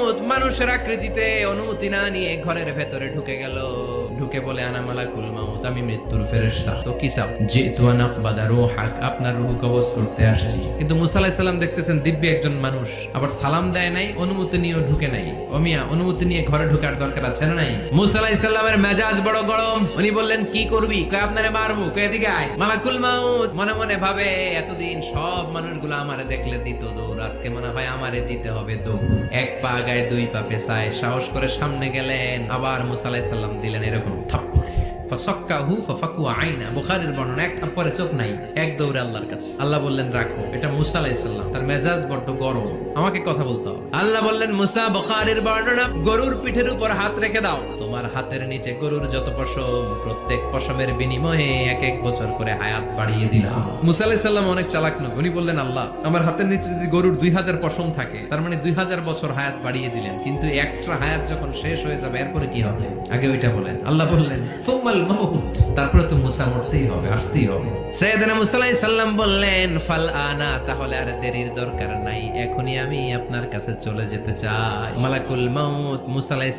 মাউত মানুষের আকৃতিতে অনুমতি না নিয়ে ঘরের ভেতরে ঢুকে গেল। ঢুকে বলে, আনা মালাকুল মাউত, আমি মৃত্যুর ফেরেশতা। তো কি চাও? জিতু আন আকবাদা রূহাক, আপনার রূহ কবজ করতে আসছি। কিন্তু মুসা আলাইহিস সালাম দেখতেছেন দিব্য একজন মানুষ, আবার সালাম দেয় নাই, অনুমতি নিয়েও ঢুকে নাই। ওমিয়া, অনুমতি নিয়ে ঘরে ঢোকার দরকার আছে না নাই? মুসা আলাইহিস সালামের মেজাজ বড় গরম। উনি বললেন, কি করবি? কয়, আপনারে মারবো। কয়, এদিকে আয়। মালাকুল মাউত মনে মনে ভাবে, এতদিন সব মানুষগুলো আমারে দেখলে দিত দৌড়, আজকে মনে হয় আমারে দিতে হবে দৌড়। এক পা গায়ে দুই পা পেছায় সাহস করে সামনে গেলেন। আবার মুসা আলাইহিস সালাম দিলেন এরকম থাপ্পড়। ফাসাক্কাহু ফাফাকুয়া আইনা, বুখারীর বর্ণনা, এক থাপ্পড়ে চোখ নাই, এক দৌড়ে আল্লাহর কাছে। আল্লাহ বললেন, রাখো। এটা মুসা আলাইহিস সালাম, তার মেজাজ বড্ড গরম, আমাকে কথা বলতে হবে। আল্লাহ বললেন, মুসা, বুখারীর বর্ণনা, গরুর পিঠের উপর হাত রেখে দাও। তোমার হাতের নিচে গরুর যত পশম, প্রত্যেক পশমের বিনিময়ে এক এক বছর করে হায়াত বাড়িয়ে দিলাম। মুসা আলাইহিস সালাম অনেক চালাক নয়। উনি বললেন, আল্লাহ, আমার হাতের নিচে যদি গরুর 2000 পশম থাকে, তার মানে 2000 বছর হায়াত বাড়িয়ে দিলেন, কিন্তু এক্সট্রা হায়াত যখন শেষ হয়ে যাবে এরপরে কি হবে? আগে ওইটা বলেন। আল্লাহ বললেন, সুম্মাল মাউত, তারপরে তো মুসা মরতেই হবে, আসতেই হবে। সাইয়েদনা মুসা আলাইহিস সালাম বললেন, ফাল আনা, তাহলে আর দেরির দরকার নাই, এখনই আমি আপনার কাছে চলে যেতে চাই। মালাকুল মাউত মুসা আলাইহিস